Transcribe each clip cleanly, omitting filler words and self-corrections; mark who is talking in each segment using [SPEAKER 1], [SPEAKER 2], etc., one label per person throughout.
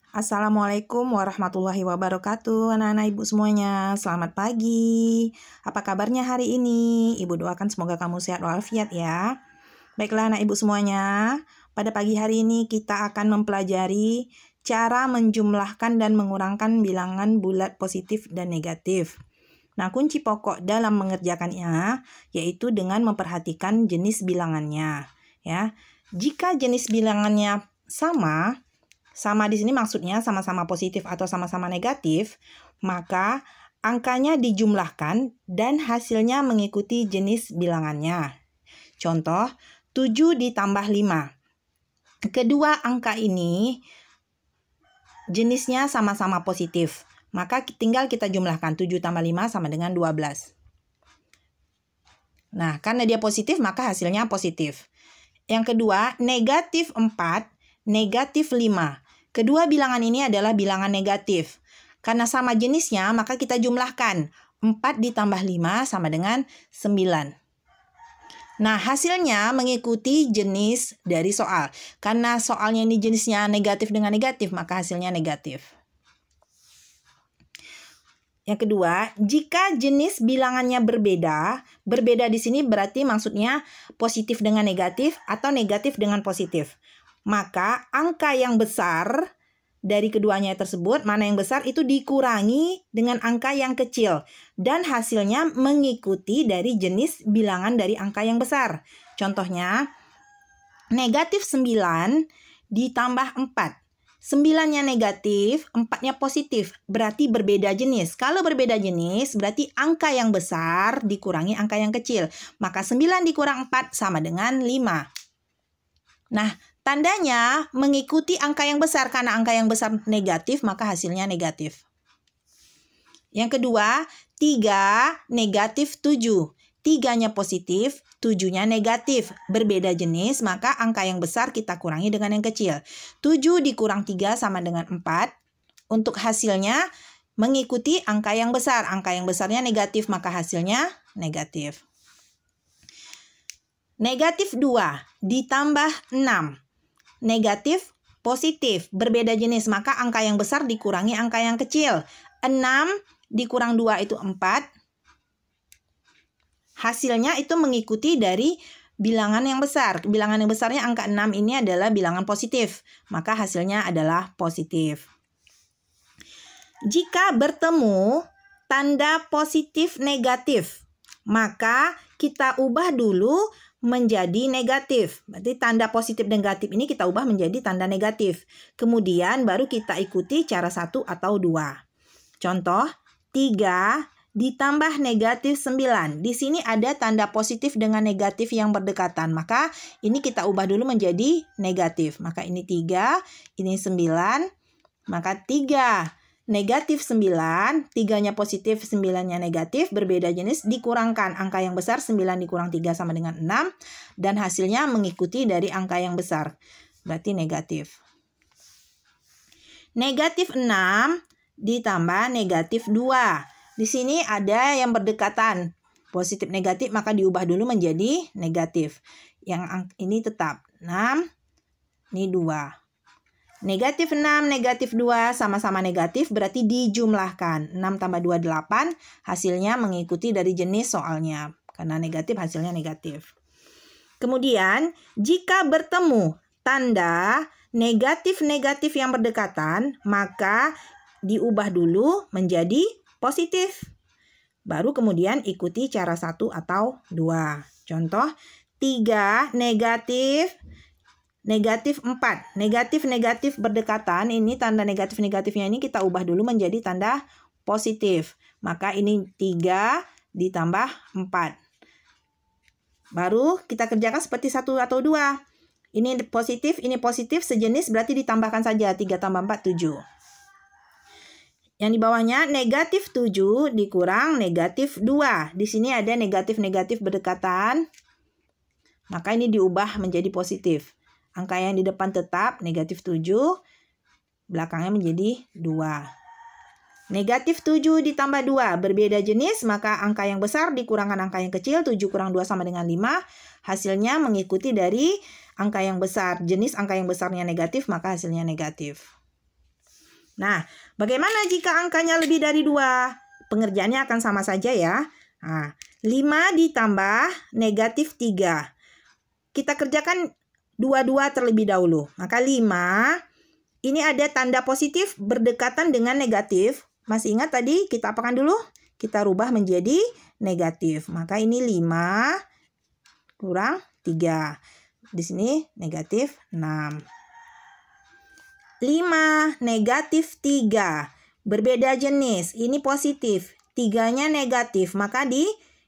[SPEAKER 1] Assalamualaikum warahmatullahi wabarakatuh, anak-anak ibu semuanya. Selamat pagi. Apa kabarnya hari ini? Ibu doakan semoga kamu sehat walafiat ya. Baiklah anak ibu semuanya, pada pagi hari ini kita akan mempelajari cara menjumlahkan dan mengurangkan bilangan bulat positif dan negatif. Nah, kunci pokok dalam mengerjakannya yaitu dengan memperhatikan jenis bilangannya, ya. Jika jenis bilangannya sama di sini maksudnya sama-sama positif atau sama-sama negatif, maka angkanya dijumlahkan dan hasilnya mengikuti jenis bilangannya. Contoh, 7 ditambah 5. Kedua angka ini jenisnya sama-sama positif. Maka tinggal kita jumlahkan 7 tambah 5 sama dengan 12. Nah, karena dia positif maka hasilnya positif. Yang kedua, negatif 4, negatif 5. Kedua bilangan ini adalah bilangan negatif. Karena sama jenisnya, maka kita jumlahkan. 4 ditambah 5 sama dengan 9. Nah, hasilnya mengikuti jenis dari soal. Karena soalnya ini jenisnya negatif dengan negatif, maka hasilnya negatif. Yang kedua, jika jenis bilangannya berbeda di sini berarti maksudnya positif dengan negatif atau negatif dengan positif. Maka angka yang besar dari keduanya tersebut, mana yang besar itu dikurangi dengan angka yang kecil. Dan hasilnya mengikuti dari jenis bilangan dari angka yang besar. Contohnya, negatif 9 ditambah 4. 9-nya negatif, 4-nya positif. Berarti berbeda jenis. Kalau berbeda jenis, berarti angka yang besar dikurangi angka yang kecil. Maka 9 dikurang 4 sama dengan 5. Nah, tandanya mengikuti angka yang besar. Karena angka yang besar negatif, maka hasilnya negatif. Yang kedua, 3 negatif 7. 3-nya positif, 7-nya negatif. Berbeda jenis, maka angka yang besar kita kurangi dengan yang kecil. 7 dikurang 3 sama dengan 4. Untuk hasilnya mengikuti angka yang besar. Angka yang besarnya negatif, maka hasilnya negatif. Negatif 2 ditambah 6. Negatif, positif, berbeda jenis. Maka angka yang besar dikurangi angka yang kecil. 6 dikurang 2 itu 4. Hasilnya itu mengikuti dari bilangan yang besar. Bilangan yang besarnya angka 6 ini adalah bilangan positif. Maka hasilnya adalah positif. Jika bertemu tanda positif negatif, maka kita ubah dulu menjadi negatif. Berarti tanda positif negatif ini kita ubah menjadi tanda negatif. Kemudian baru kita ikuti cara 1 atau 2. Contoh, 3 ditambah negatif 9. Di sini ada tanda positif dengan negatif yang berdekatan. Maka ini kita ubah dulu menjadi negatif. Maka ini 3, ini 9. Maka 3 negatif 9, 3-nya positif, 9-nya negatif, berbeda jenis, dikurangkan. Angka yang besar, 9 dikurang 3 sama dengan 6. Dan hasilnya mengikuti dari angka yang besar. Berarti negatif. Negatif 6 ditambah negatif 2. Di sini ada yang berdekatan. Positif negatif, maka diubah dulu menjadi negatif. Yang ini tetap. 6, ini 2. Negatif 6, negatif 2 sama-sama negatif berarti dijumlahkan. 6 tambah 2, 8. Hasilnya mengikuti dari jenis soalnya. Karena negatif hasilnya negatif. Kemudian jika bertemu tanda negatif-negatif yang berdekatan, maka diubah dulu menjadi positif. Baru kemudian ikuti cara 1 atau 2. Contoh, 3 negatif 4. Negatif-negatif berdekatan, ini tanda negatif-negatifnya ini kita ubah dulu menjadi tanda positif. Maka ini 3 ditambah 4. Baru kita kerjakan seperti 1 atau 2. Ini positif, sejenis berarti ditambahkan saja. 3 tambah 4, 7. Yang di bawahnya negatif 7 dikurang negatif 2. Di sini ada negatif-negatif berdekatan. Maka ini diubah menjadi positif. Angka yang di depan tetap negatif 7. Belakangnya menjadi 2. Negatif 7 ditambah 2. Berbeda jenis, maka angka yang besar dikurangkan angka yang kecil. 7 kurang 2 sama dengan 5. Hasilnya mengikuti dari angka yang besar. Jenis angka yang besarnya negatif, maka hasilnya negatif. Nah, bagaimana jika angkanya lebih dari 2? Pengerjaannya akan sama saja ya. Nah, 5 ditambah negatif 3. Kita kerjakan 2 terlebih dahulu. Maka 5, ini ada tanda positif berdekatan dengan negatif. Masih ingat tadi kita apakan dulu? Kita rubah menjadi negatif. Maka ini 5 kurang 3. Di sini negatif 6. 5 negatif 3. Berbeda jenis. Ini positif. 3-nya negatif. Maka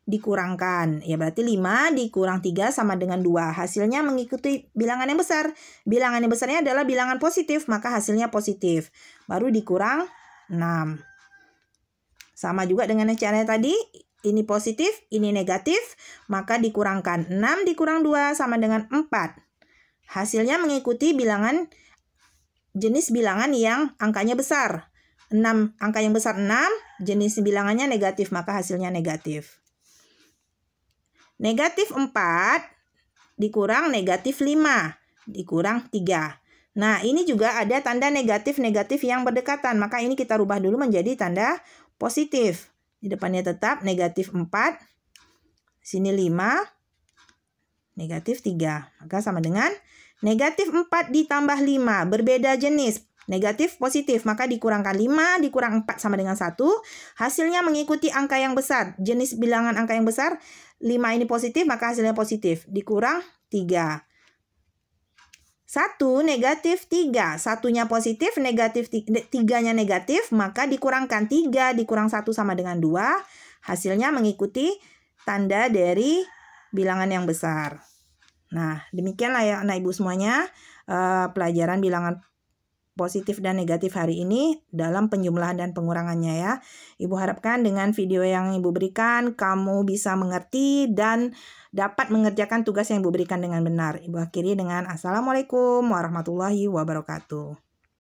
[SPEAKER 1] dikurangkan. Ya berarti 5 dikurang 3 sama dengan 2. Hasilnya mengikuti bilangan yang besar. Bilangan yang besarnya adalah bilangan positif. Maka hasilnya positif. Baru dikurang 6. Sama juga dengan caranya tadi. Ini positif, ini negatif. Maka dikurangkan. 6 dikurang 2 sama dengan 4. Hasilnya mengikuti bilangan jenis bilangan yang angkanya besar. 6, angka yang besar 6, jenis bilangannya negatif, maka hasilnya negatif. Negatif 4 dikurang negatif 5, dikurang 3. Nah, ini juga ada tanda negatif-negatif yang berdekatan, maka ini kita rubah dulu menjadi tanda positif. Di depannya tetap negatif 4, sini 5, negatif 3. Maka sama dengan negatif 4 ditambah 5, berbeda jenis. Negatif, positif, maka dikurangkan 5, dikurang 4 sama dengan 1. Hasilnya mengikuti angka yang besar. Jenis bilangan angka yang besar, 5 ini positif, maka hasilnya positif. Dikurang 3. 1 negatif 3. 1-nya positif, negatif 3-nya negatif, maka dikurangkan 3, dikurang 1 sama dengan 2. Hasilnya mengikuti tanda dari bilangan yang besar. Nah, demikianlah ya anak ibu semuanya pelajaran bilangan positif dan negatif hari ini dalam penjumlahan dan pengurangannya ya. Ibu harapkan dengan video yang ibu berikan kamu bisa mengerti dan dapat mengerjakan tugas yang ibu berikan dengan benar. Ibu akhiri dengan Assalamualaikum warahmatullahi wabarakatuh.